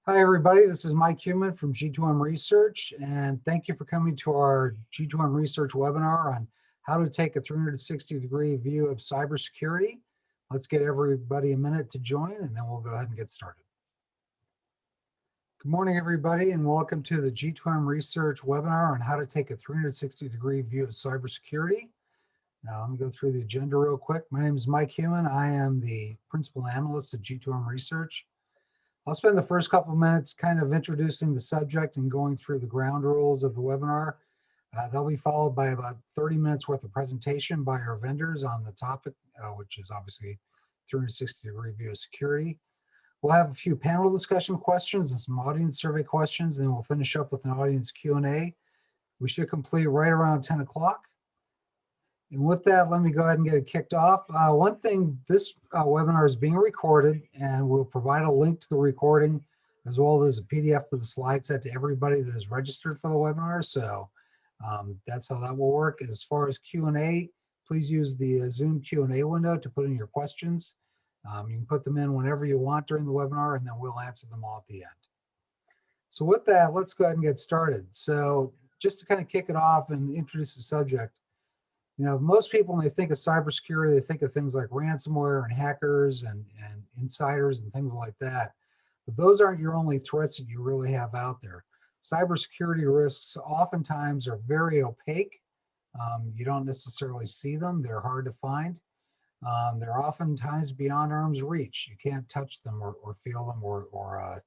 Hi, everybody. This is Mike Human from G2M Research, and thank you for coming to our G2M Research webinar on how to take a 360-degree view of cybersecurity. Let's get everybody a minute to join, and then we'll go ahead and get started. Good morning, everybody, and welcome to the G2M Research webinar on how to take a 360-degree view of cybersecurity. Now, let me go through the agenda real quick. My name is Mike Human. I am the principal analyst at G2M Research. I'll spend the first couple of minutes kind of introducing the subject and going through the ground rules of the webinar. They'll be followed by about 30 minutes worth of presentation by our vendors on the topic, which is obviously 360-degree view of security. We'll have a few panel discussion questions and some audience survey questions, and then we'll finish up with an audience Q&A. We should complete right around 10 o'clock. And with that, let me go ahead and get it kicked off. One thing, this webinar is being recorded, and we'll provide a link to the recording as well as a PDF for the slide set to everybody that is registered for the webinar. So that's how that will work. As far as Q&A, please use the Zoom Q&A window to put in your questions. You can put them in whenever you want during the webinar, and then we'll answer them all at the end. So with that, let's go ahead and get started. So just to kind of kick it off and introduce the subject, you know, most people, when they think of cybersecurity, they think of things like ransomware and hackers and insiders and things like that. But those aren't your only threats that you really have out there. Cybersecurity risks oftentimes are very opaque. You don't necessarily see them. They're hard to find. They're oftentimes beyond arm's reach. You can't touch them or feel them or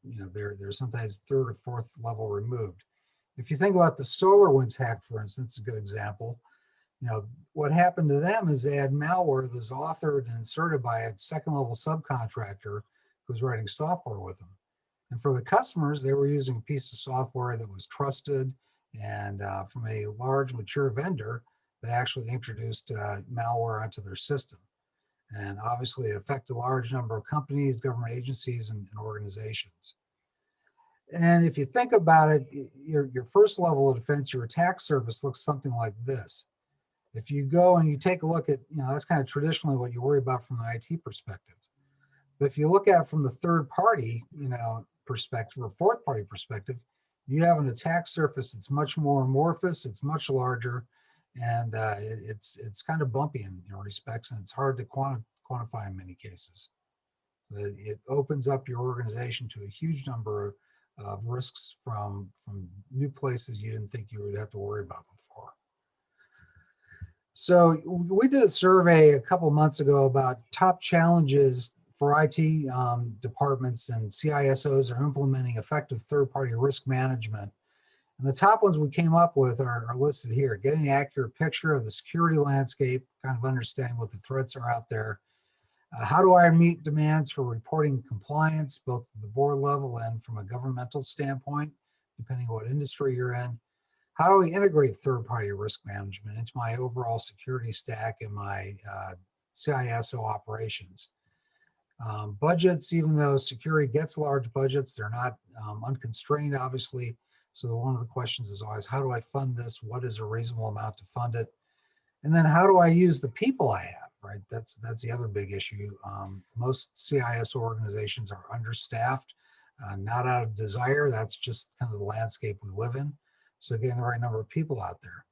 you know, they're sometimes third or fourth level removed. If you think about the SolarWinds hack, for instance, a good example. You know, what happened to them is they had malware that was authored and inserted by a second-level subcontractor who was writing software with them. And for the customers, they were using a piece of software that was trusted and from a large, mature vendor that actually introduced malware onto their system. And obviously, it affected a large number of companies, government agencies, and organizations. And if you think about it, your first level of defense, your attack surface looks something like this. If you go and you take a look at, you know, that's kind of traditionally what you worry about from the IT perspective. But if you look at it from the third party, you know, perspective or fourth party perspective, you have an attack surface that's much more amorphous, it's much larger, and it's kind of bumpy in respects, and it's hard to quantify in many cases. But it opens up your organization to a huge number of risks from new places you didn't think you would have to worry about before. So we did a survey a couple months ago about top challenges for IT departments and CISOs are implementing effective third-party risk management. And the top ones we came up with are listed here: getting an accurate picture of the security landscape, kind of understanding what the threats are out there. How do I meet demands for reporting compliance, both at the board level and from a governmental standpoint, depending on what industry you're in? How do we integrate third-party risk management into my overall security stack and my CISO operations? Budgets, even though security gets large budgets, they're not unconstrained, obviously. So one of the questions is always, how do I fund this? What is a reasonable amount to fund it? And then how do I use the people I have, right? That's the other big issue. Most CISO organizations are understaffed, not out of desire. That's just kind of the landscape we live in. So getting the right number of people out there.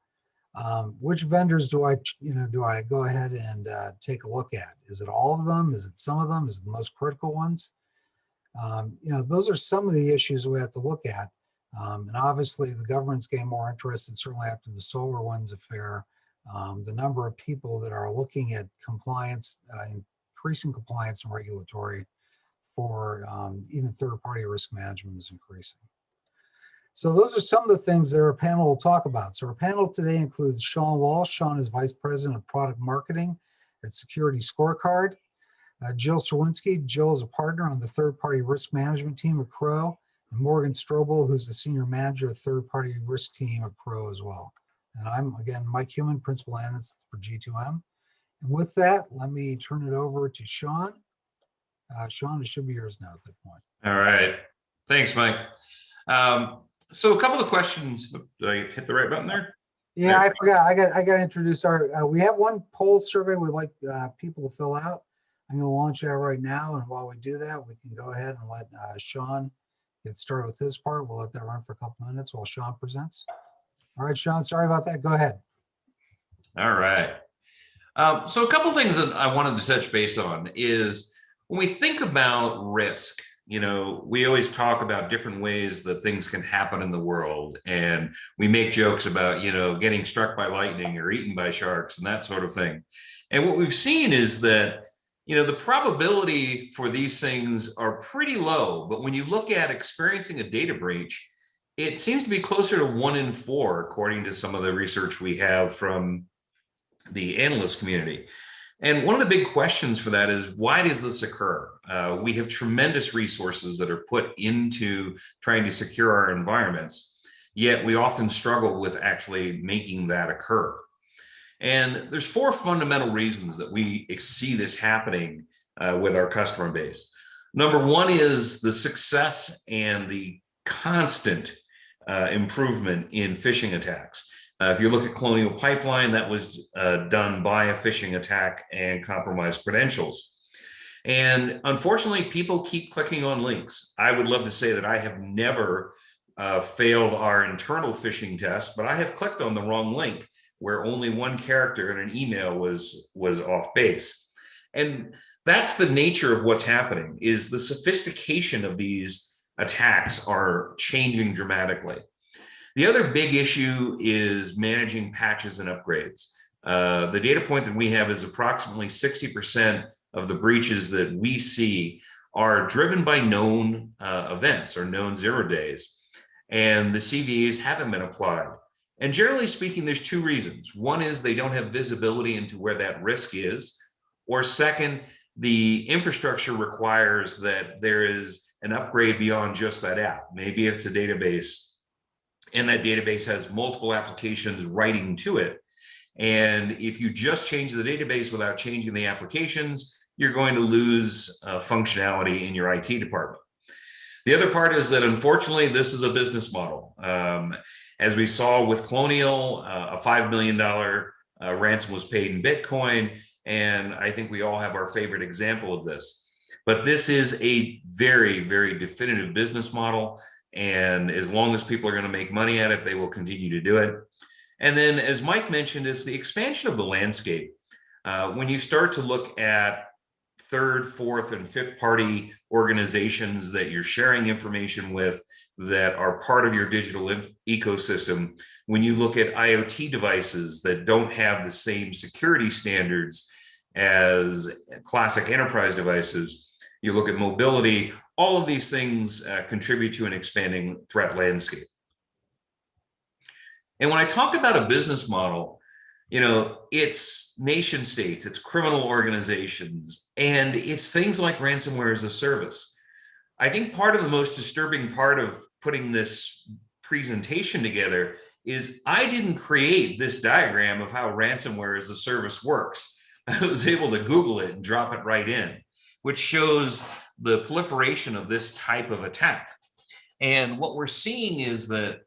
Which vendors do I go ahead and take a look at? Is it all of them? Is it some of them? Is it the most critical ones? You know, those are some of the issues we have to look at. And obviously, the government's getting more interested, certainly after the SolarWinds affair. The number of people that are looking at compliance, increasing compliance and regulatory for even third-party risk management is increasing. So those are some of the things that our panel will talk about. So our panel today includes Sean Walsh. Sean is Vice President of Product Marketing at Security Scorecard. Jill Serwinski. Jill is a partner on the third-party risk management team at Crow. And Morgan Strobel, who's the Senior Manager of third-party risk team at Crow as well. And I'm, again, Mike Human, Principal Analyst for G2M. And with that, let me turn it over to Sean. Sean, it should be yours now at that point. All right. Thanks, Mike. So a couple of questions. Did I hit the right button there? Yeah, I forgot. I got to introduce our. We have one poll survey we'd like people to fill out. I'm going to launch that right now. And while we do that, we can go ahead and let Sean get started with his part. We'll let that run for a couple minutes while Sean presents. All right, Sean, sorry about that. Go ahead. All right. So a couple things that I wanted to touch base on is when we think about risk, we always talk about different ways that things can happen in the world. And we make jokes about, getting struck by lightning or eaten by sharks and that sort of thing. And what we've seen is that, the probability for these things are pretty low. But when you look at experiencing a data breach, it seems to be closer to 1 in 4, according to some of the research we have from the analyst community. And one of the big questions for that is, why does this occur? We have tremendous resources that are put into trying to secure our environments, yet we often struggle with actually making that occur. And there's 4 fundamental reasons that we see this happening with our customer base. Number 1 is the success and the constant improvement in phishing attacks. If you look at Colonial Pipeline, that was done by a phishing attack and compromised credentials. And unfortunately, people keep clicking on links. I would love to say that I have never failed our internal phishing test, but I have clicked on the wrong link where only 1 character in an email was off base. And that's the nature of what's happening, is the sophistication of these attacks are changing dramatically. The other big issue is managing patches and upgrades. The data point that we have is approximately 60% of the breaches that we see are driven by known events or known 0 days, and the CVEs haven't been applied. And generally speaking, there's 2 reasons. One is they don't have visibility into where that risk is, or second, the infrastructure requires that there is an upgrade beyond just that app. Maybe it's a database, and that database has multiple applications writing to it. And if you just change the database without changing the applications, you're going to lose functionality in your IT department. The other part is that, unfortunately, this is a business model. As we saw with Colonial, a $5 million ransom was paid in Bitcoin. And I think we all have our favorite example of this. But this is a very, very definitive business model. And as long as people are going to make money at it, they will continue to do it. And then, as Mike mentioned, is the expansion of the landscape. When you start to look at 3rd, 4th, and 5th party organizations that you're sharing information with that are part of your digital ecosystem, when you look at IoT devices that don't have the same security standards as classic enterprise devices, you look at mobility, all of these things contribute to an expanding threat landscape. And when I talk about a business model, it's nation states, it's criminal organizations, and it's things like ransomware as a service. I think part of the most disturbing part of putting this presentation together is I didn't create this diagram of how ransomware as a service works. I was able to Google it and drop it right in, which shows the proliferation of this type of attack. And what we're seeing is that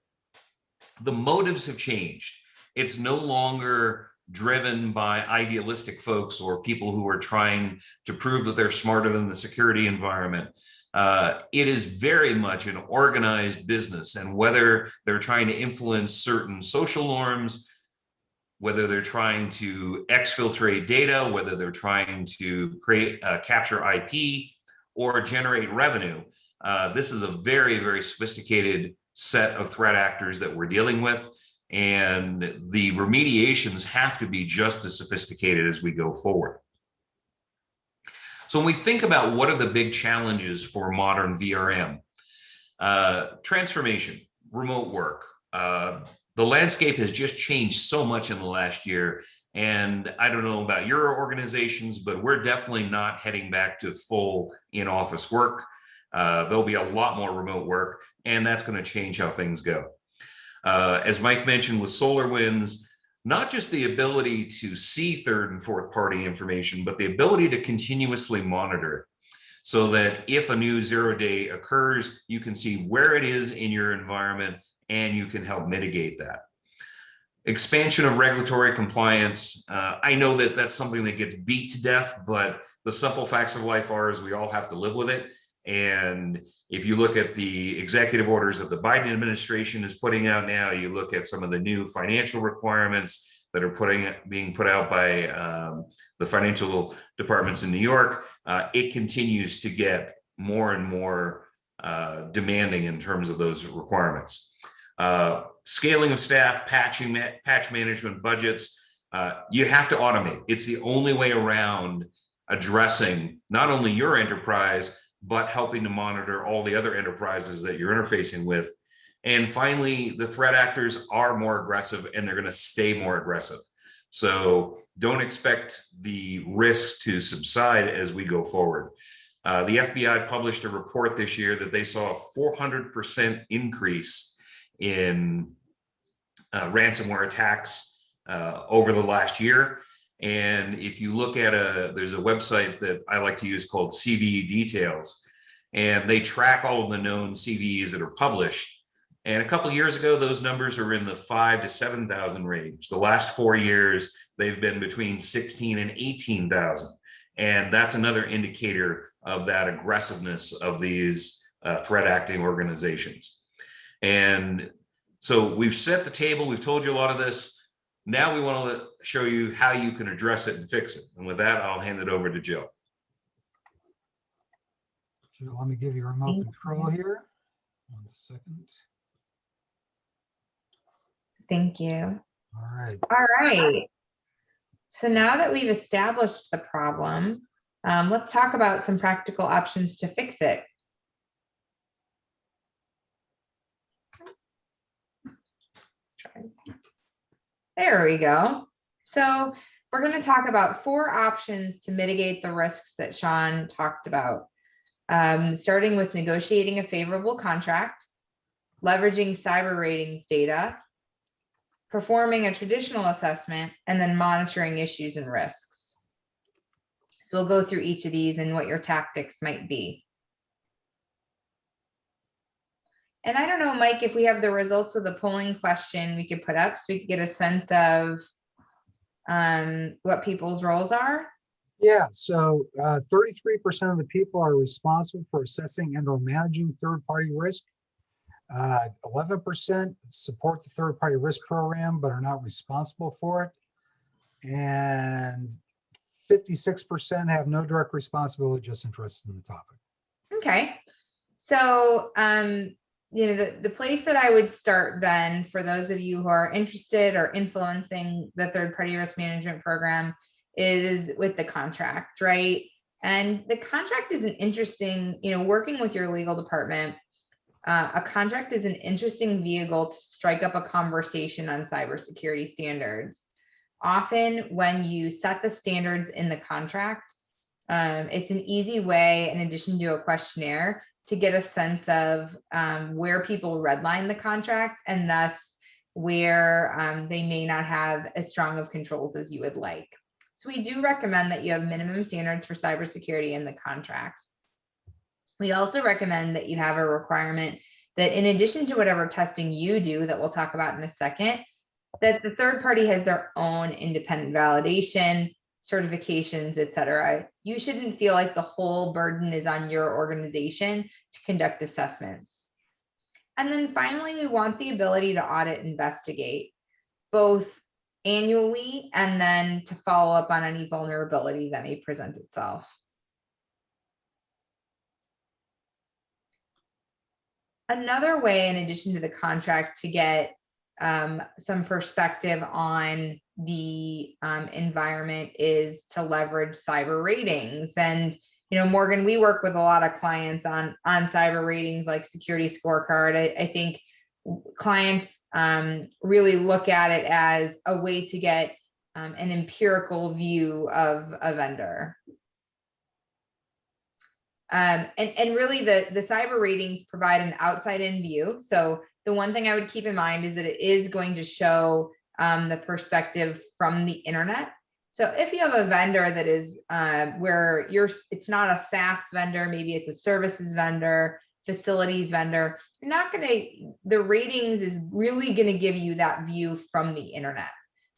the motives have changed. It's no longer driven by idealistic folks or people who are trying to prove that they're smarter than the security environment. It is very much an organized business, and whether they're trying to influence certain social norms, whether they're trying to exfiltrate data, whether they're trying to capture IP or generate revenue, this is a very, very sophisticated set of threat actors that we're dealing with, and the remediations have to be just as sophisticated as we go forward. So when we think about what are the big challenges for modern VRM, transformation, remote work, the landscape has just changed so much in the last year. And I don't know about your organizations, but we're definitely not heading back to full in-office work. There'll be a lot more remote work, and that's going to change how things go. As Mike mentioned with SolarWinds, not just the ability to see 3rd and 4th party information, but the ability to continuously monitor it so that if a new 0 day occurs, you can see where it is in your environment and you can help mitigate that. Expansion of regulatory compliance. I know that that's something that gets beat to death, but the simple facts of life are is we all have to live with it. And if you look at the executive orders that the Biden administration is putting out now, you look at some of the new financial requirements that are being put out by the financial departments in New York, it continues to get more and more demanding in terms of those requirements. Scaling of staff, patch management budgets, you have to automate. It's the only way around addressing not only your enterprise, but helping to monitor all the other enterprises that you're interfacing with. And finally, the threat actors are more aggressive and they're going to stay more aggressive. So don't expect the risk to subside as we go forward. The FBI published a report this year that they saw a 400% increase in ransomware attacks over the last year. And if you look at there's a website that I like to use called CVE Details, and they track all of the known CVEs that are published. And a couple of years ago, those numbers are in the 5,000 to 7,000 range. The last 4 years, they've been between 16 and 18,000. And that's another indicator of that aggressiveness of these threat acting organizations. And so we've set the table. We've told you a lot of this. Now we want to show you how you can address it and fix it. And with that, I'll hand it over to Jill. Jill, let me give you remote control here. 1 second. Thank you. All right. All right. So now that we've established the problem, let's talk about some practical options to fix it. Let's try. There we go. So we're going to talk about 4 options to mitigate the risks that Sean talked about, starting with negotiating a favorable contract, leveraging cyber ratings data, performing a traditional assessment, and then monitoring issues and risks. So we'll go through each of these and what your tactics might be. And I don't know, Mike, if we have the results of the polling question we could put up so we could get a sense of what people's roles are. Yeah, so 33% of the people are responsible for assessing and or managing third-party risk. 11% support the third-party risk program, but are not responsible for it. And 56% have no direct responsibility, just interested in the topic. Okay, so you know, the place that I would start then, for those of you who are interested or influencing the third-party risk management program, is with the contract, right? And the contract is an interesting, you know, working with your legal department, a contract is an interesting vehicle to strike up a conversation on cybersecurity standards. Often when you set the standards in the contract, it's an easy way, in addition to a questionnaire, to get a sense of where people redline the contract and thus where they may not have as strong of controls as you would like. So we do recommend that you have minimum standards for cybersecurity in the contract. We also recommend that you have a requirement that, in addition to whatever testing you do that we'll talk about in a second, that the third party has their own independent validation, certifications, etc. You shouldn't feel like the whole burden is on your organization to conduct assessments. And then finally, we want the ability to audit and investigate, both annually and then to follow up on any vulnerability that may present itself. Another way, in addition to the contract, to get some perspective on the environment is to leverage cyber ratings. And, you know, Morgan, we work with a lot of clients on cyber ratings like Security Scorecard. I think clients really look at it as a way to get an empirical view of a vendor. And really the cyber ratings provide an outside-in view. So the one thing I would keep in mind is that it is going to show the perspective from the internet. So if you have a vendor that is where it's not a SaaS vendor, maybe it's a services vendor, facilities vendor, you're not going to, the ratings is really going to give you that view from the internet.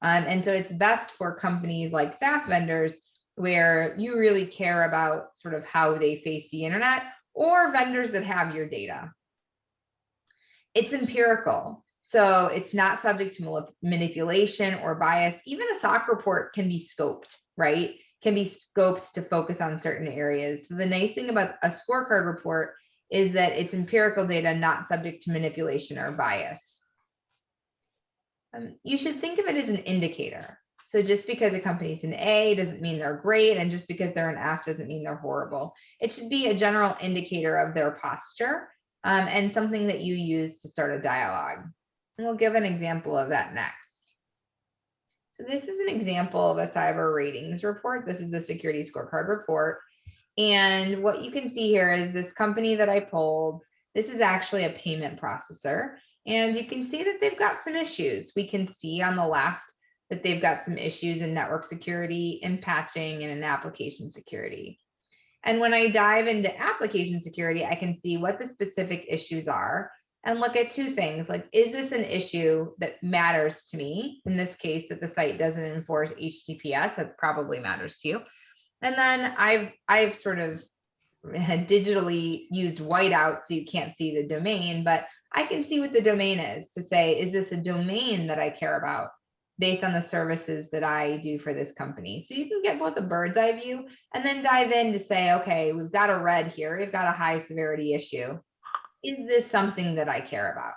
And so it's best for companies like SaaS vendors where you really care about sort of how they face the internet, or vendors that have your data. It's empirical, so it's not subject to manipulation or bias. Even a SOC report can be scoped, right? Can be scoped to focus on certain areas. So the nice thing about a scorecard report is that it's empirical data, not subject to manipulation or bias. You should think of it as an indicator. So just because a company's an A doesn't mean they're great, and just because they're an F doesn't mean they're horrible. It should be a general indicator of their posture, and something that you use to start a dialogue. And we'll give an example of that next. So this is an example of a cyber ratings report. This is the security scorecard report. And what you can see here is this company that I polled. This is actually a payment processor. And you can see that they've got some issues. We can see on the left that they've got some issues in network security, in patching, and in application security. And when I dive into application security, I can see what the specific issues are and look at two things. Like, is this an issue that matters to me? In this case, that the site doesn't enforce HTTPS, that probably matters to you. And then I've sort of digitally used whiteout so you can't see the domain, but I can see what the domain is to say, is this a domain that I care about based on the services that I do for this company? So you can get both a bird's eye view and then dive in to say, okay, we've got a red here, we've got a high severity issue. Is this something that I care about?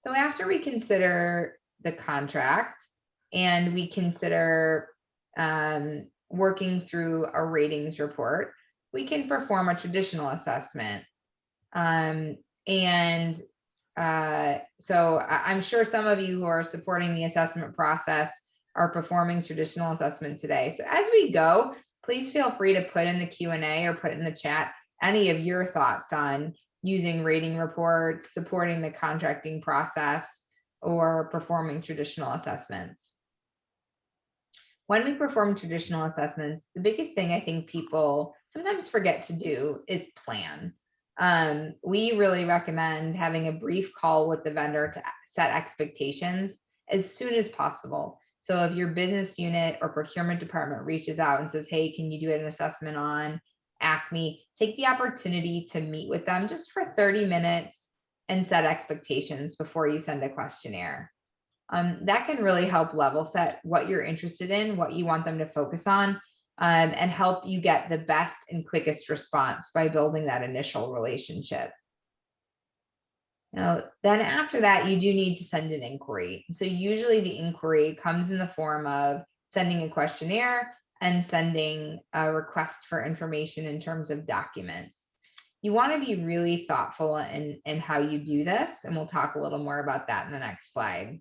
So after we consider the contract and we consider working through a ratings report, we can perform a traditional assessment. So I'm sure some of you who are supporting the assessment process are performing traditional assessment today. So as we go, please feel free to put in the Q&A or put in the chat any of your thoughts on using rating reports, supporting the contracting process, or performing traditional assessments. When we perform traditional assessments, the biggest thing I think people sometimes forget to do is plan. We really recommend having a brief call with the vendor to set expectations as soon as possible. So if your business unit or procurement department reaches out and says, hey, can you do an assessment on Acme, take the opportunity to meet with them just for 30 minutes and set expectations before you send a questionnaire. That can really help level set what you're interested in, what you want them to focus on, and help you get the best and quickest response by building that initial relationship. Now, then after that, you do need to send an inquiry. So usually the inquiry comes in the form of sending a questionnaire and sending a request for information in terms of documents. You want to be really thoughtful in how you do this, and we'll talk a little more about that in the next slide.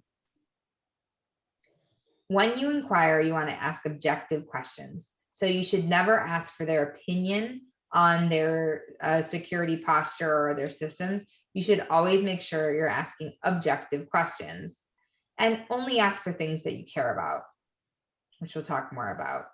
When you inquire, you want to ask objective questions. So you should never ask for their opinion on their security posture or their systems. You should always make sure you're asking objective questions and only ask for things that you care about, which we'll talk more about.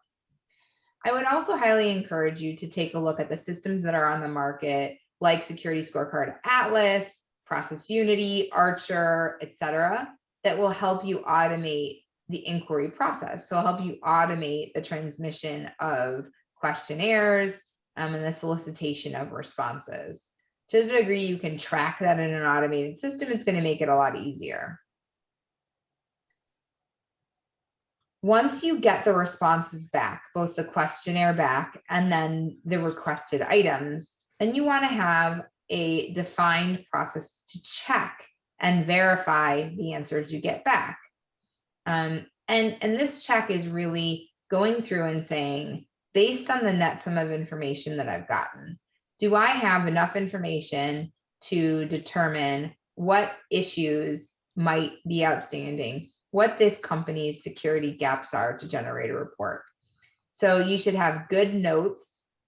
I would also highly encourage you to take a look at the systems that are on the market, like Security Scorecard Atlas, Process Unity, Archer, etc., that will help you automate the inquiry process. So help you automate the transmission of questionnaires and the solicitation of responses. To the degree you can track that in an automated system, it's going to make it a lot easier. Once you get the responses back, both the questionnaire back and then the requested items, then you want to have a defined process to check and verify the answers you get back. And this check is really going through and saying, based on the net sum of information that I've gotten, do I have enough information to determine what issues might be outstanding, what this company's security gaps are to generate a report? So you should have good notes,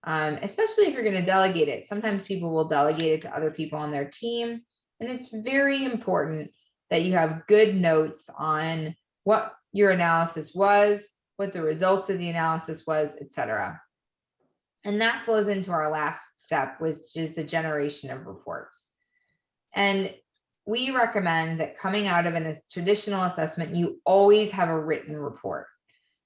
especially if you're going to delegate it. Sometimes people will delegate it to other people on their team, and it's very important that you have good notes on what your analysis was, what the results of the analysis was, etc. And that flows into our last step, which is the generation of reports. And we recommend that coming out of a traditional assessment, you always have a written report,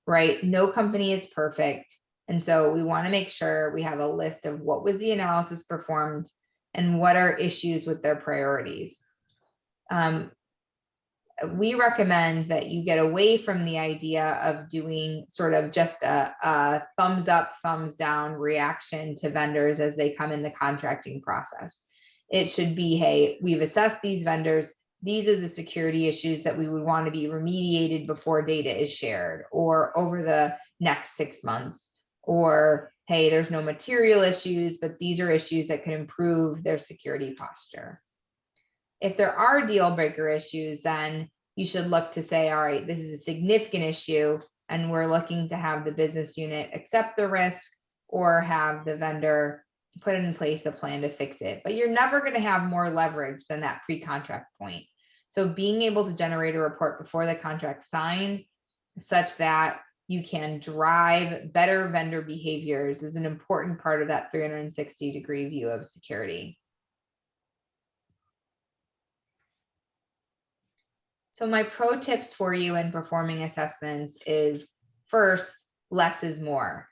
right? No company is perfect. And so we want to make sure we have a list of what was the analysis performed and what are issues with their priorities. We recommend that you get away from the idea of doing sort of just a thumbs up, thumbs down reaction to vendors as they come in the contracting process. It should be, hey, we've assessed these vendors. These are the security issues that we would want to be remediated before data is shared or over the next 6 months. Or, hey, there's no material issues, but these are issues that can improve their security posture. If there are deal breaker issues, then you should look to say, all right, this is a significant issue, and we're looking to have the business unit accept the risk or have the vendor put in place a plan to fix it. But you're never going to have more leverage than that pre-contract point. So being able to generate a report before the contract signed such that you can drive better vendor behaviors is an important part of that 360-degree view of security. So my pro tips for you in performing assessments is, first, less is more.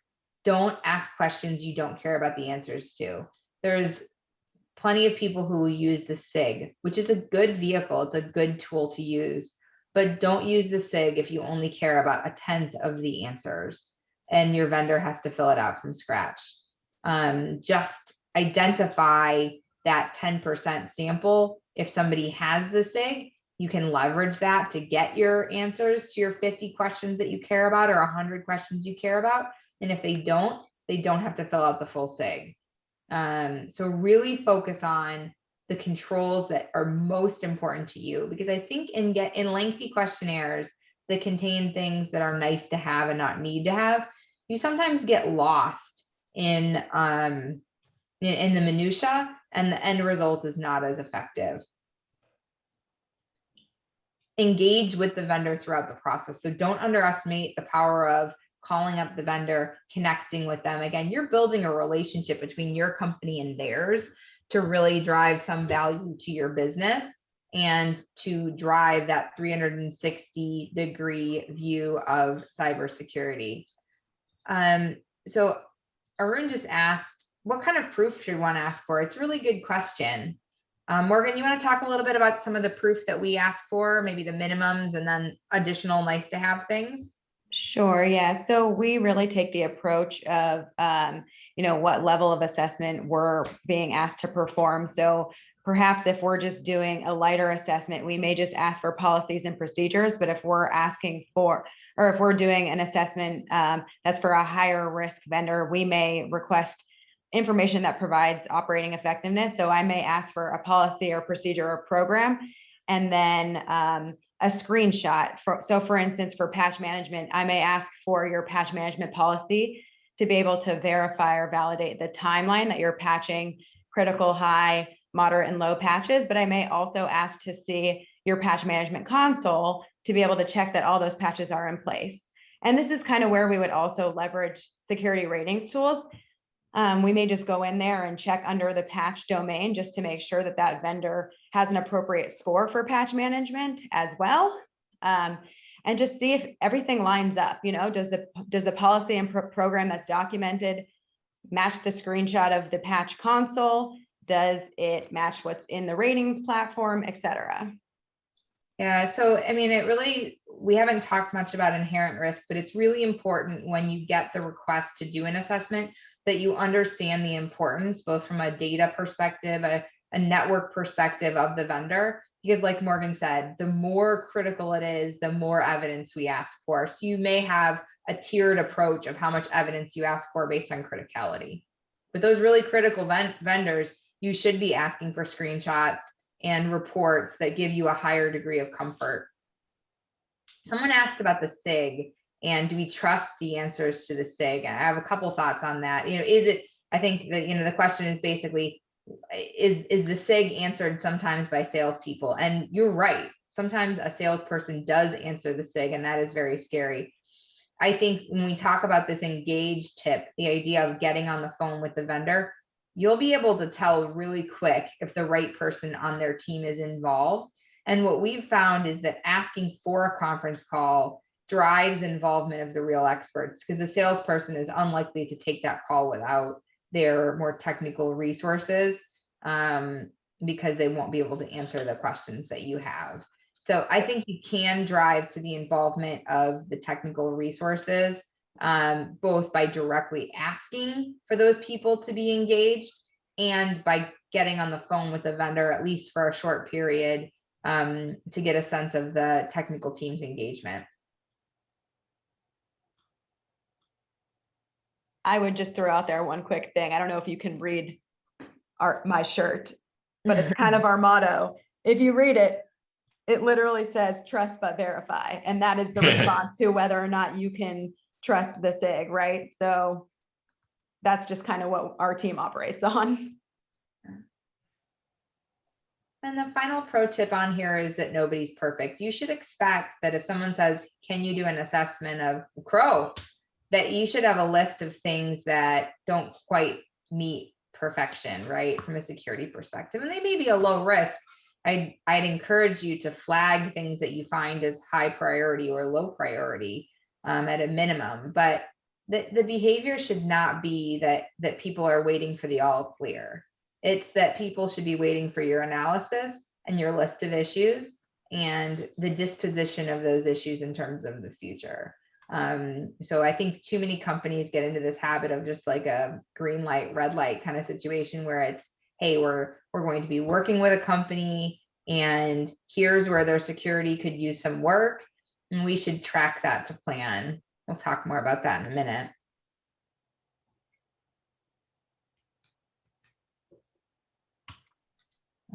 Don't ask questions you don't care about the answers to. There's plenty of people who will use the SIG, which is a good vehicle. It's a good tool to use, but don't use the SIG if you only care about 1/10 of the answers and your vendor has to fill it out from scratch. Just identify that 10% sample. If somebody has the SIG, you can leverage that to get your answers to your 50 questions that you care about or 100 questions you care about. And if they don't have to fill out the full SIG. So really focus on the controls that are most important to you, because I think in lengthy questionnaires that contain things that are nice to have and not need to have, you sometimes get lost in the minutia, and the end result is not as effective. Engage with the vendor throughout the process. So don't underestimate the power of calling up the vendor, connecting with them. Again, you're building a relationship between your company and theirs to really drive some value to your business and to drive that 360-degree view of cybersecurity. So Arun just asked, what kind of proof should one ask for? It's a really good question. Morgan, you want to talk a little bit about some of the proof that we ask for, maybe the minimums and then additional nice to have things? Sure, yeah. So we really take the approach of, what level of assessment we're being asked to perform. So perhaps if we're just doing a lighter assessment, we may just ask for policies and procedures. But if we're asking for, or if we're doing an assessment that's for a higher risk vendor, we may request information that provides operating effectiveness. So I may ask for a policy or procedure or program, and then a screenshot. So for instance, for patch management, I may ask for your patch management policy to be able to verify or validate the timeline that you're patching critical, high, moderate, and low patches. But I may also ask to see your patch management console to be able to check that all those patches are in place. And this is kind of where we would also leverage security ratings tools. We may just go in there and check under the patch domain just to make sure that that vendor has an appropriate score for patch management as well. And just see if everything lines up. Does the policy and program that's documented match the screenshot of the patch console? Does it match what's in the ratings platform, et cetera? Yeah, so I mean, we haven't talked much about inherent risk, but it's really important when you get the request to do an assessment that you understand the importance, both from a data perspective, a network perspective of the vendor, because like Morgan said, the more critical it is, the more evidence we ask for. So you may have a tiered approach of how much evidence you ask for based on criticality. But those really critical vendors, you should be asking for screenshots and reports that give you a higher degree of comfort. Someone asked about the SIG and do we trust the answers to the SIG? And I have a couple thoughts on that. I think that, the question is basically, is the SIG answered sometimes by salespeople? And you're right. Sometimes a salesperson does answer the SIG, and that is very scary. I think when we talk about this engage tip, the idea of getting on the phone with the vendor, you'll be able to tell really quick if the right person on their team is involved. And what we've found is that asking for a conference call drives involvement of the real experts, because the salesperson is unlikely to take that call without their more technical resources, because they won't be able to answer the questions that you have. So I think you can drive to the involvement of the technical resources, both by directly asking for those people to be engaged and by getting on the phone with the vendor, at least for a short period, to get a sense of the technical team's engagement. I would just throw out there one quick thing. I don't know if you can read my shirt, but it's kind of our motto. If you read it, it literally says trust but verify. And that is the response to whether or not you can trust the SIG, right? So that's just kind of what our team operates on. And the final pro tip on here is that nobody's perfect. You should expect that if someone says, can you do an assessment of Crow, that you should have a list of things that don't quite meet perfection, right? From a security perspective. And they may be a low risk. I'd encourage you to flag things that you find as high priority or low priority, at a minimum, but the behavior should not be that people are waiting for the all clear. It's that people should be waiting for your analysis and your list of issues and the disposition of those issues in terms of the future. So I think too many companies get into this habit of just like a green light, red light kind of situation where it's, hey, we're going to be working with a company and here's where their security could use some work, and we should track that to plan. We'll talk more about that in a minute.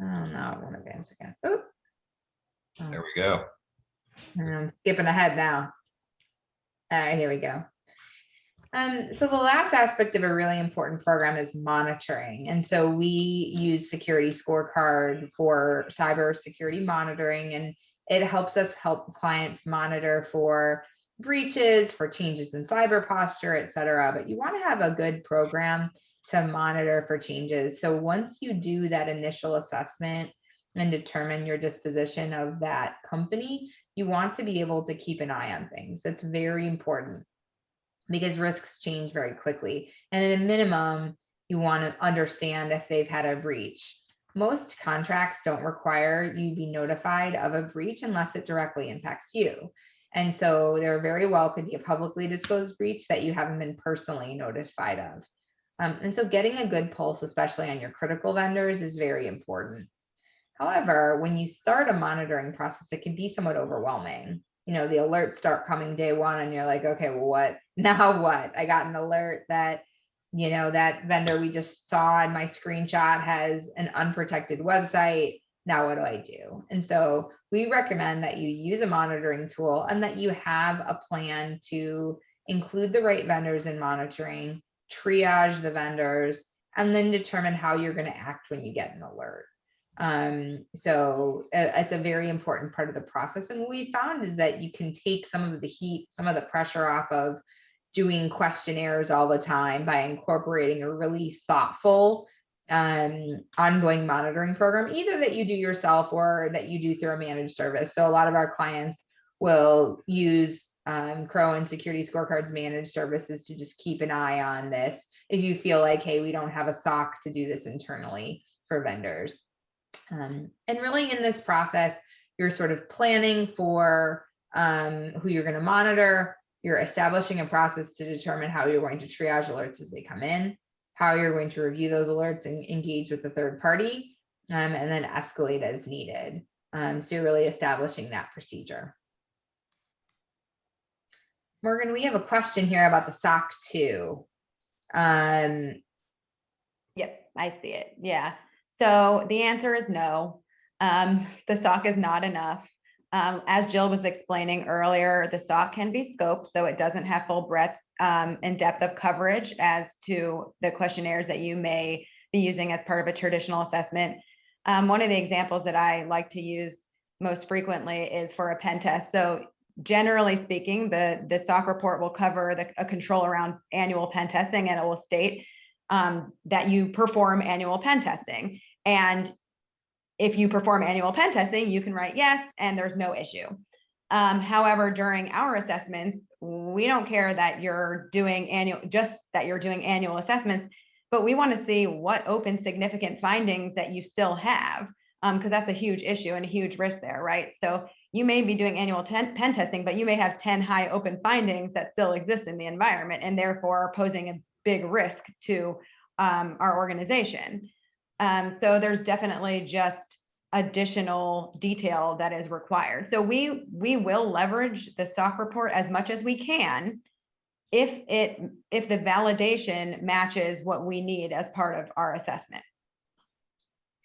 Oh no, I want to advance again. Oop. Oh, There we go. I'm skipping ahead now. All right, here we go. So the last aspect of a really important program is monitoring. And so we use Security Scorecard for cybersecurity monitoring, and it helps us help clients monitor for breaches, for changes in cyber posture, et cetera. But you want to have a good program to monitor for changes. So once you do that initial assessment and determine your disposition of that company, you want to be able to keep an eye on things. That's very important, because risks change very quickly. And at a minimum, you want to understand if they've had a breach. Most contracts don't require you be notified of a breach unless it directly impacts you. And so there very well could be a publicly disclosed breach that you haven't been personally notified of. And so getting a good pulse, especially on your critical vendors, is very important. However, when you start a monitoring process, it can be somewhat overwhelming. You know, the alerts start coming day one and you're like, okay, well, what now? What? I got an alert that, you know, that vendor we just saw in my screenshot has an unprotected website. Now what do I do? And so we recommend that you use a monitoring tool and that you have a plan to include the right vendors in monitoring, triage the vendors, and then determine how you're going to act when you get an alert. So it's a very important part of the process. And what we found is that you can take some of the heat, some of the pressure off of doing questionnaires all the time by incorporating a really thoughtful ongoing monitoring program, either that you do yourself or that you do through a managed service. So a lot of our clients will use Crow and Security Scorecard's managed services to just keep an eye on this if you feel like, hey, we don't have a SOC to do this internally for vendors. And really in this process, you're sort of planning for who you're going to monitor. You're establishing a process to determine how you're going to triage alerts as they come in, how you're going to review those alerts and engage with the third party, and then escalate as needed. So you're really establishing that procedure. Morgan, we have a question here about the SOC 2. Yep, I see it. Yeah. So the answer is no. The SOC is not enough. As Jill was explaining earlier, the SOC can be scoped, so it doesn't have full breadth and depth of coverage as to the questionnaires that you may be using as part of a traditional assessment. One of the examples that I like to use most frequently is for a pen test. So generally speaking, the SOC report will cover a control around annual pen testing, and it will state that you perform annual pen testing. And if you perform annual pen testing, you can write yes, and there's no issue. However, during our assessments, we don't care that you're doing annual assessments, but we want to see what open significant findings that you still have, because that's a huge issue and a huge risk there, right? So you may be doing annual pen testing, but you may have 10 high open findings that still exist in the environment and therefore are posing a big risk to our organization. So there's definitely just additional detail that is required. So we will leverage the SOC report as much as we can if the validation matches what we need as part of our assessment.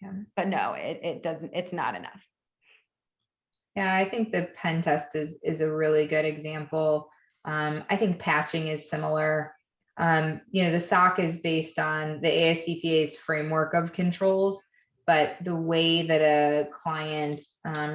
Yeah. But no, it doesn't, it's not enough. Yeah, I think the pen test is a really good example. I think patching is similar. The SOC is based on the ASCPA's framework of controls, but the way that a client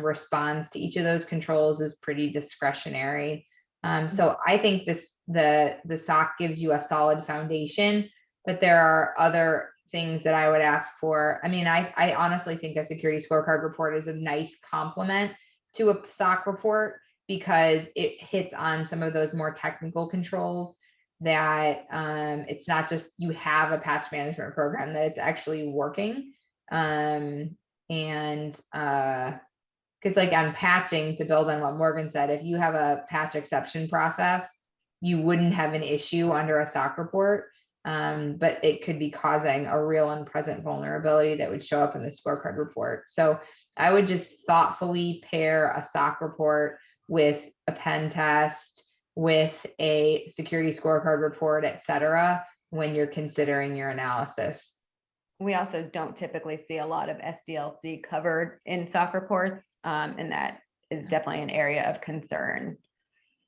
responds to each of those controls is pretty discretionary. So I think the SOC gives you a solid foundation, but there are other things that I would ask for. I mean, I honestly think a security scorecard report is a nice complement to a SOC report because it hits on some of those more technical controls that it's not just you have a patch management program, that it's actually working. Because like on patching, to build on what Morgan said, if you have a patch exception process, you wouldn't have an issue under a SOC report, but it could be causing a real and present vulnerability that would show up in the scorecard report. So I would just thoughtfully pair a SOC report with a pen test, with a security scorecard report, et cetera, when you're considering your analysis. We also don't typically see a lot of SDLC covered in SOC reports, and that is definitely an area of concern.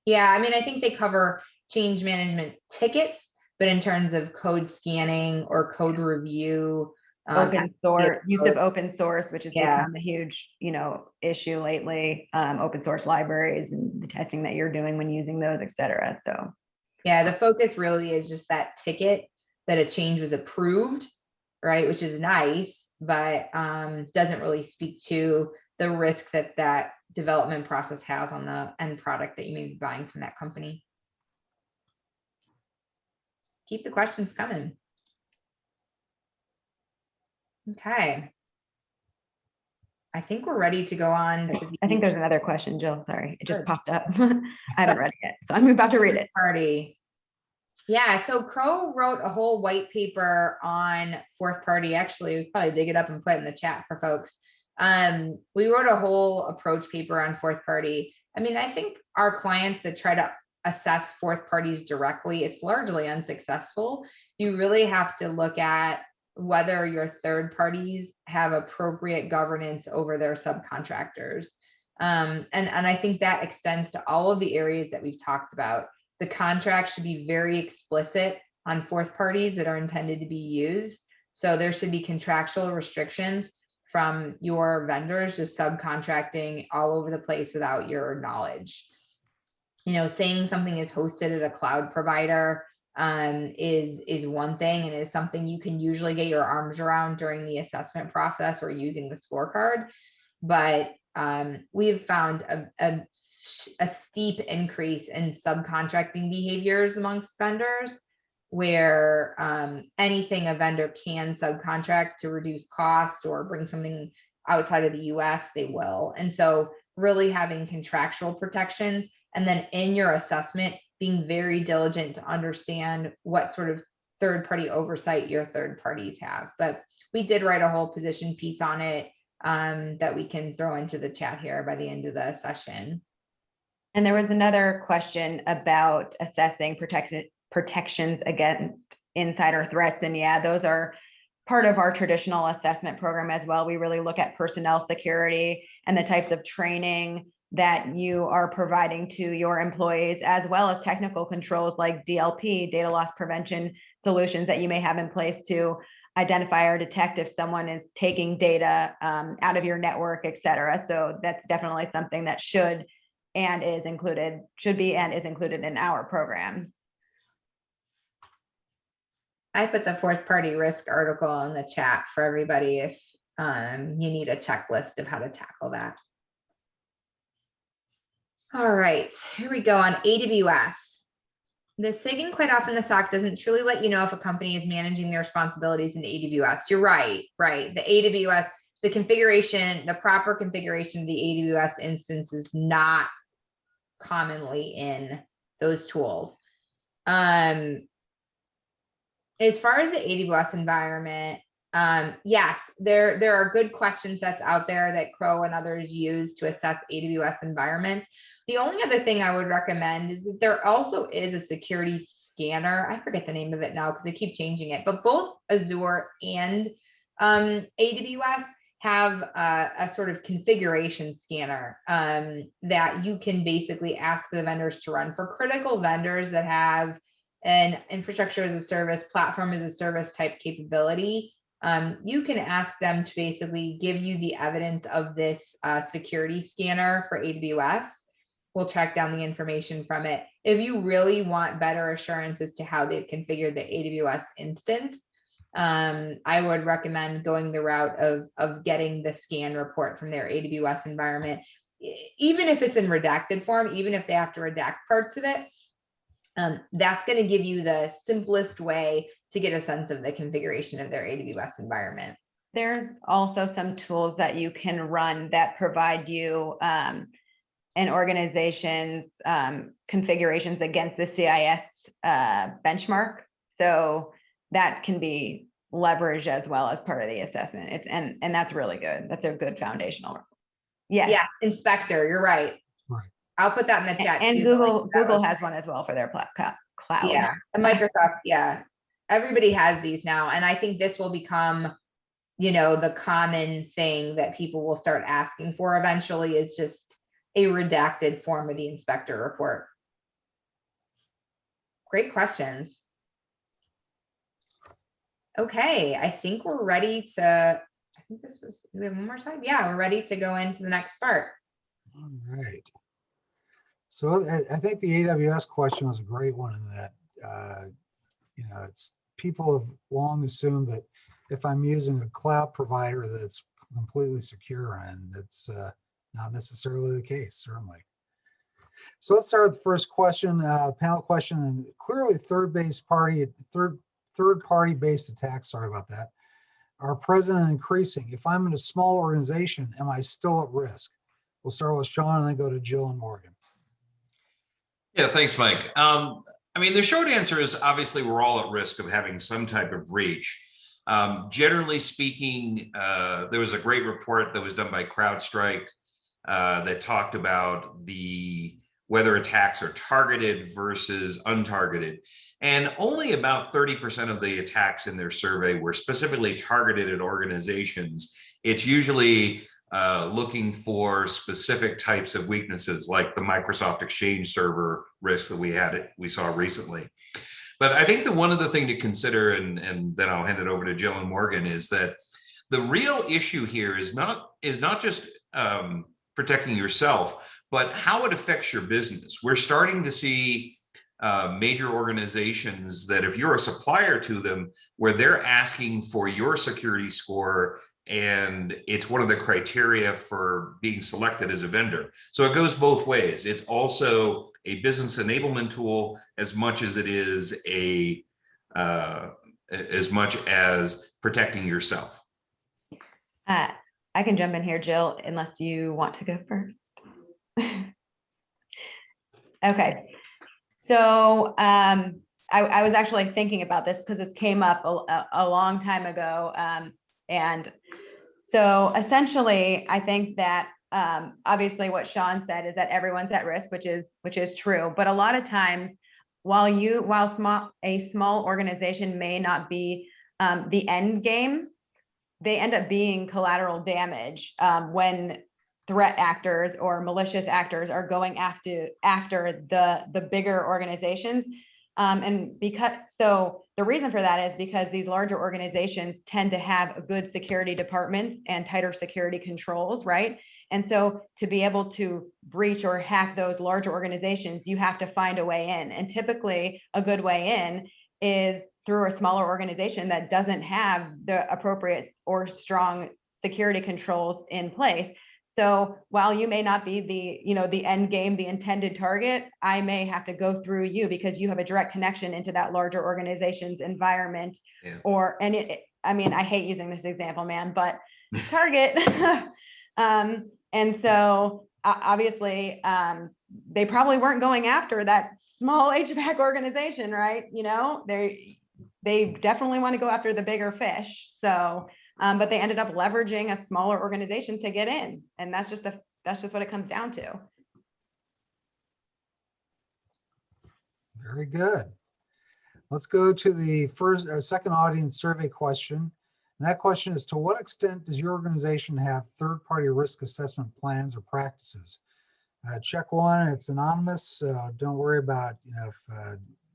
Yeah, I mean, I think they cover change management tickets, but in terms of code scanning or code review, open source, use of open source, which has Yeah. become a huge, issue lately, open source libraries and the testing that you're doing when using those, et cetera. So yeah, the focus really is just that ticket that a change was approved, right? Which is nice, but doesn't really speak to the risk that that development process has on the end product that you may be buying from that company. Keep the questions coming. Okay. I think we're ready to go on to the I think there's another question, Jill. Sorry, it just Good. popped up. I haven't read it yet, so I'm about to read it. party. Yeah, so Crow wrote a whole white paper on fourth party. Actually, we probably dig it up and put it in the chat for folks. We wrote a whole approach paper on fourth party. I mean, I think our clients that try to assess fourth parties directly, it's largely unsuccessful. You really have to look at whether your third parties have appropriate governance over their subcontractors. And I think that extends to all of the areas that we've talked about. The contract should be very explicit on fourth parties that are intended to be used. So there should be contractual restrictions from your vendors just subcontracting all over the place without your knowledge. Saying something is hosted at a cloud provider is one thing and is something you can usually get your arms around during the assessment process or using the scorecard. But we've found a steep increase in subcontracting behaviors amongst vendors where anything a vendor can subcontract to reduce cost or bring something outside of the US, they will. And so really having contractual protections, and then in your assessment, being very diligent to understand what sort of third-party oversight your third parties have. But we did write a whole position piece on it that we can throw into the chat here by the end of the session. And there was another question about assessing protections against insider threats. And yeah, those are part of our traditional assessment program as well. We really look at personnel security and the types of training that you are providing to your employees, as well as technical controls like DLP, data loss prevention solutions that you may have in place to identify or detect if someone is taking data out of your network, et cetera. So that's definitely something that should be and is included in our programs. I put the fourth party risk article in the chat for everybody if you need a checklist of how to tackle that. All right, here we go on AWS. The SIG quite often the SOC doesn't truly let you know if a company is managing their responsibilities in AWS. You're right. The AWS, the configuration, the proper configuration of the AWS instance is not commonly in those tools. As far as the AWS environment, yes, there are good question sets out there that Crow and others use to assess AWS environments. The only other thing I would recommend is that there also is a security scanner. I forget the name of it now because they keep changing it, but both Azure and AWS have a sort of configuration scanner that you can basically ask the vendors to run for critical vendors that have an infrastructure as a service, platform as a service type capability. You can ask them to basically give you the evidence of this security scanner for AWS. We'll track down the information from it. If you really want better assurance as to how they've configured the AWS instance, I would recommend going the route of getting the scan report from their AWS environment, even if it's in redacted form, even if they have to redact parts of it. That's going to give you the simplest way to get a sense of the configuration of their AWS environment. There's also some tools that you can run that provide you an organization's configurations against the CIS benchmark. So that can be leveraged as well as part of the assessment. And that's really good. That's a good foundational. Yeah, Inspector, you're right. Right. I'll put that in the chat. And Google has one as well for their cloud. Yeah, and Microsoft, yeah. Everybody has these now. And I think this will become, the common thing that people will start asking for eventually is just a redacted form of the inspector report. Great questions. Okay, I think we're ready to, do we have one more slide? Yeah, we're ready to go into the next part. All right. So I think the AWS question was a great one in that, it's people have long assumed that if I'm using a cloud provider that's completely secure, and it's not necessarily the case, certainly. So let's start with the first question, panel question, and clearly third-party based attacks, sorry about that, are present and increasing. If I'm in a small organization, am I still at risk? We'll start with Sean and then go to Jill and Morgan. Yeah, thanks, Mike. The short answer is obviously we're all at risk of having some type of breach. Generally speaking, there was a great report that was done by CrowdStrike that talked about whether attacks are targeted versus untargeted. And only about 30% of the attacks in their survey were specifically targeted at organizations. It's usually looking for specific types of weaknesses like the Microsoft Exchange server risk that we saw recently. But I think the one other thing to consider, and then I'll hand it over to Jill and Morgan, is that the real issue here is not just protecting yourself, but how it affects your business. We're starting to see major organizations that if you're a supplier to them, where they're asking for your security score, and it's one of the criteria for being selected as a vendor. So it goes both ways. It's also a business enablement tool as much as it is as much as protecting yourself. I can jump in here, Jill, unless you want to go first. Okay. So I was actually thinking about this because this came up a long time ago. And so essentially, I think that obviously what Sean said is that everyone's at risk, which is true. But a lot of times, while a small organization may not be the end game, they end up being collateral damage when threat actors or malicious actors are going after the bigger organizations. So the reason for that is because these larger organizations tend to have good security departments and tighter security controls, right? And so to be able to breach or hack those larger organizations, you have to find a way in. And typically a good way in is through a smaller organization that doesn't have the appropriate or strong security controls in place. So while you may not be the end game, the intended target, I may have to go through you because you have a direct connection into that larger organization's environment. Yeah. I mean, I hate using this example, man, but Target. And so obviously, they probably weren't going after that small HVAC organization, right? They definitely want to go after the bigger fish. So, but they ended up leveraging a smaller organization to get in, and that's just what it comes down to. Very good. Let's go to the second audience survey question. And that question is, to what extent does your organization have third-party risk assessment plans or practices? Check one, it's anonymous. Don't worry about, if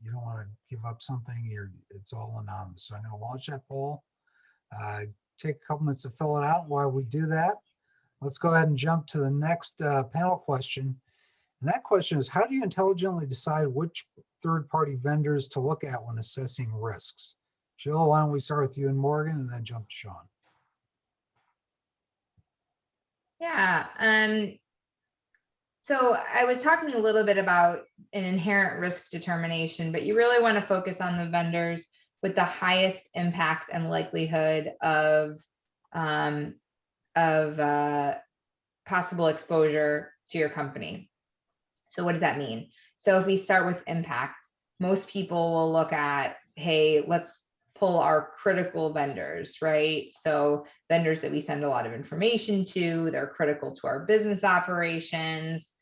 you don't want to give up something, it's all anonymous. So I'm going to launch that poll. Take a couple minutes to fill it out. While we do that, let's go ahead and jump to the next panel question. And that question is, how do you intelligently decide which third-party vendors to look at when assessing risks? Jill, why don't we start with you and Morgan and then jump to Sean? Yeah. So I was talking a little bit about an inherent risk determination, but you really want to focus on the vendors with the highest impact and likelihood of possible exposure to your company. So what does that mean? So if we start with impact, most people will look at, hey, let's pull our critical vendors, right? So vendors that we send a lot of information to, they're critical to our business operations,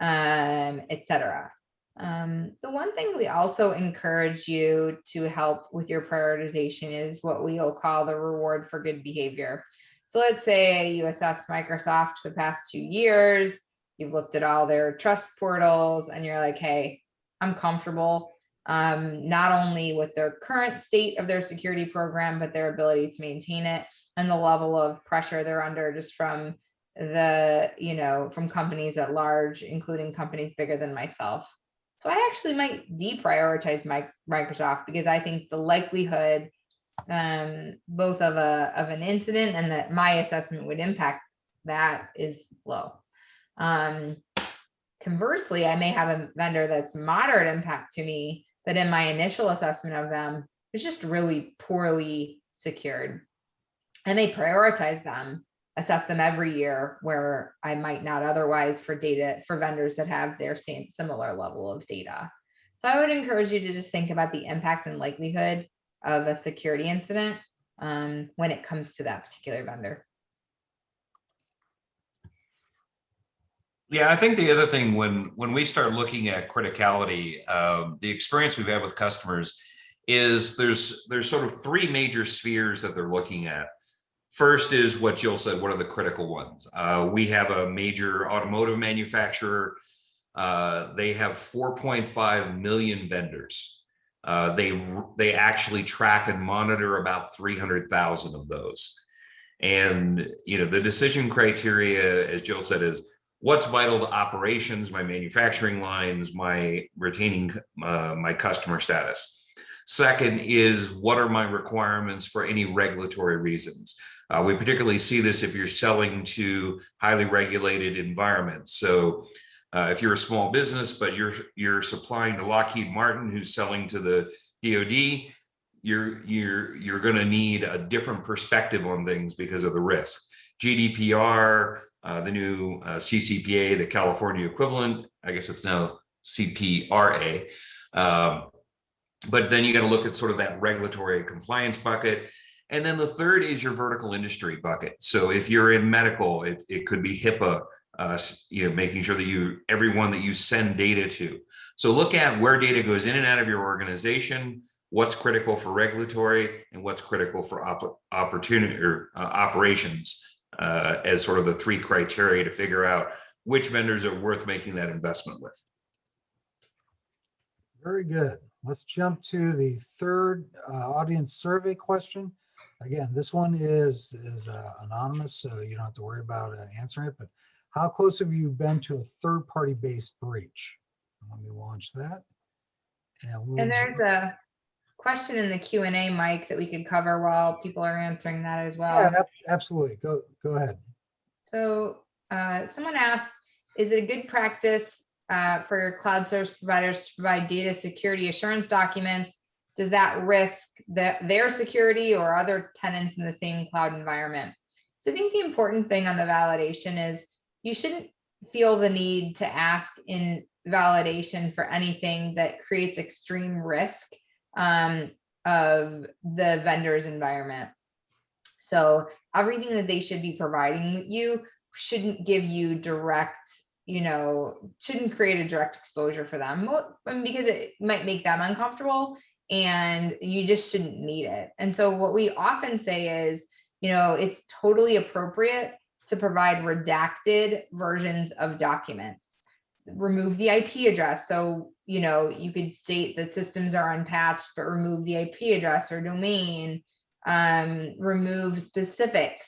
et cetera. The one thing we also encourage you to help with your prioritization is what we'll call the reward for good behavior. So let's say you assess Microsoft for the past 2 years, you've looked at all their trust portals, and you're like, hey, I'm comfortable not only with their current state of their security program, but their ability to maintain it and the level of pressure they're under just from from companies at large, including companies bigger than myself. So I actually might deprioritize Microsoft because I think the likelihood both of an incident and that my assessment would impact that is low. Conversely, I may have a vendor that's moderate impact to me, but in my initial assessment of them, it's just really poorly secured. I may prioritize them, assess them every year where I might not otherwise for vendors that have their similar level of data. So I would encourage you to just think about the impact and likelihood of a security incident when it comes to that particular vendor. Yeah, I think the other thing when we start looking at criticality, the experience we've had with customers is there's sort of 3 major spheres that they're looking at. First is what Jill said, what are the critical ones? We have a major automotive manufacturer. They have 4.5 million vendors. They actually track and monitor about 300,000 of those. And the decision criteria, as Jill said, is what's vital to operations, my manufacturing lines, my retaining my customer status. Second is what are my requirements for any regulatory reasons. We particularly see this if you're selling to highly regulated environments. So if you're a small business, but you're supplying to Lockheed Martin, who's selling to the DoD, you're going to need a different perspective on things because of the risk. GDPR, the new CCPA, the California equivalent, I guess it's now CPRA. But then you got to look at sort of that regulatory compliance bucket. And then the third is your vertical industry bucket. So if you're in medical, it could be HIPAA, making sure that everyone that you send data to. So look at where data goes in and out of your organization, what's critical for regulatory and what's critical for opportunity or operations as sort of the 3 criteria to figure out which vendors are worth making that investment with. Very good. Let's jump to the third audience survey question. Again, this one is anonymous, so you don't have to worry about answering it, but how close have you been to a third-party based breach? Let me launch that. And there's a question in the Q&A, Mike, that we could cover while people are answering that as well. Yeah, absolutely. Go ahead. So someone asked, is it a good practice for your cloud service providers to provide data security assurance documents? Does that risk their security or other tenants in the same cloud environment? So I think the important thing on the validation is you shouldn't feel the need to ask in validation for anything that creates extreme risk of the vendor's environment. So everything that they should be providing you shouldn't give you direct, shouldn't create a direct exposure for them, because it might make them uncomfortable and you just shouldn't need it. And so what we often say is, it's totally appropriate to provide redacted versions of documents. Remove the IP address. So, you could state that systems are unpatched, but remove the IP address or domain. Remove specifics,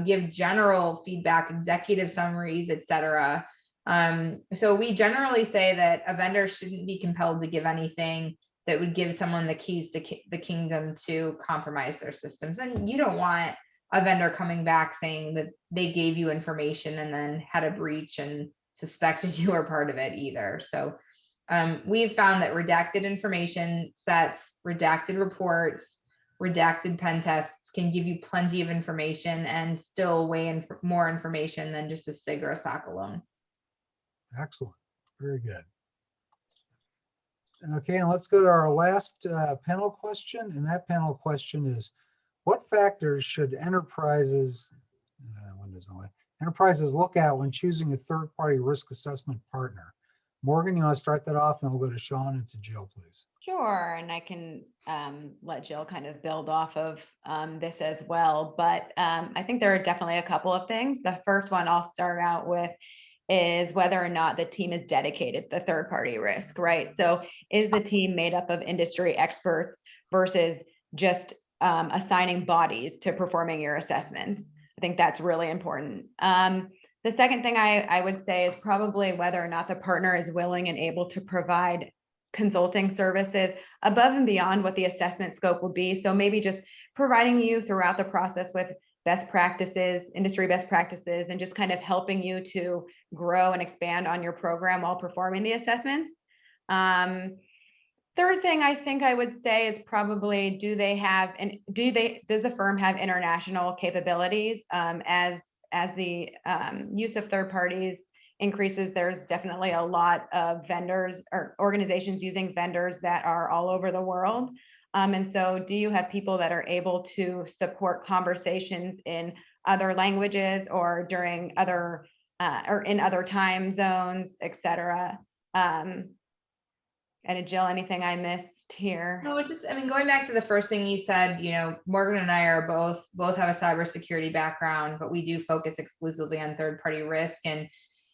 give general feedback, executive summaries, etc. So we generally say that a vendor shouldn't be compelled to give anything that would give someone the keys to the kingdom to compromise their systems. And you don't want a vendor coming back saying that they gave you information and then had a breach and suspected you were part of it either. So we've found that redacted information sets, redacted reports, redacted pen tests can give you plenty of information and still weigh in more information than just a SIG or a SOC alone. Excellent. Very good. Okay, and let's go to our last panel question. And that panel question is, what factors should enterprises look at when choosing a third-party risk assessment partner? Morgan, you want to start that off, and we'll go to Sean and to Jill, please. Sure, and I can let Jill kind of build off of this as well. But I think there are definitely a couple of things. The first one I'll start out with is whether or not the team is dedicated to third-party risk, right? So is the team made up of industry experts versus just assigning bodies to performing your assessments? I think that's really important. The second thing I would say is probably whether or not the partner is willing and able to provide consulting services above and beyond what the assessment scope would be. So maybe just providing you throughout the process with best practices, industry best practices, and just kind of helping you to grow and expand on your program while performing the assessments. Third thing I think I would say is probably, does the firm have international capabilities? As the use of third parties increases, there's definitely a lot of vendors or organizations using vendors that are all over the world. And so do you have people that are able to support conversations in other languages or during other or in other time zones, et cetera? And Jill, anything I missed here? No, going back to the first thing you said, Morgan and I are both have a cybersecurity background, but we do focus exclusively on third-party risk. And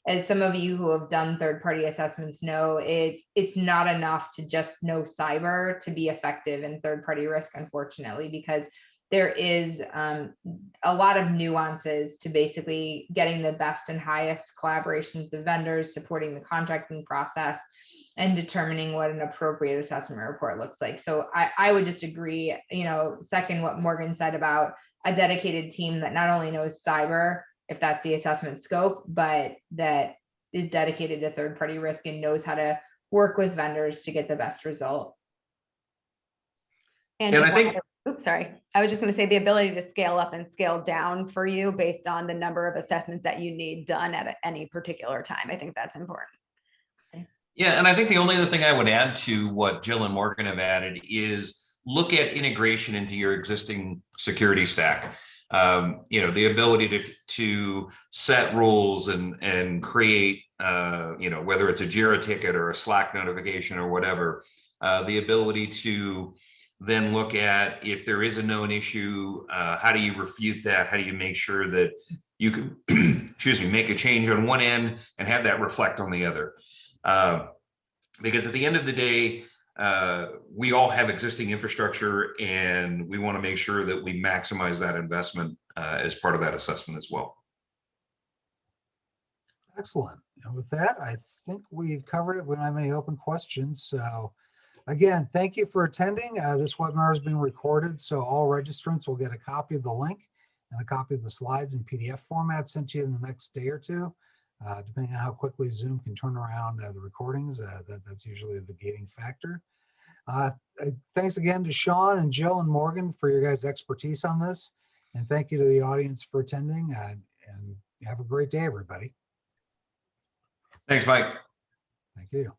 as some of you who have done third-party assessments know, it's not enough to just know cyber to be effective in third-party risk, unfortunately, because there is a lot of nuances to basically getting the best and highest collaboration with the vendors, supporting the contracting process, and determining what an appropriate assessment report looks like. So I would just agree, second what Morgan said about a dedicated team that not only knows cyber, if that's the assessment scope, but that is dedicated to third-party risk and knows how to work with vendors to get the best result. And I think, oops, sorry. I was just going to say the ability to scale up and scale down for you based on the number of assessments that you need done at any particular time. I think that's important. Yeah, and I think the only other thing I would add to what Jill and Morgan have added is look at integration into your existing security stack. The ability to set rules and create, whether it's a Jira ticket or a Slack notification or whatever, the ability to then look at if there is a known issue, how do you refute that? How do you make sure that you can, make a change on one end and have that reflect on the other? Because at the end of the day, we all have existing infrastructure and we want to make sure that we maximize that investment as part of that assessment as well. Excellent. And with that, I think we've covered it. We don't have any open questions. So Again, thank you for attending. This webinar is being recorded, so all registrants will get a copy of the link and a copy of the slides in PDF format sent to you in the next day or two. Depending on how quickly Zoom can turn around the recordings, that's usually the gating factor. Thanks again to Sean and Jill and Morgan for your guys' expertise on this. And thank you to the audience for attending, and have a great day, everybody. Thanks, Mike. Thank you.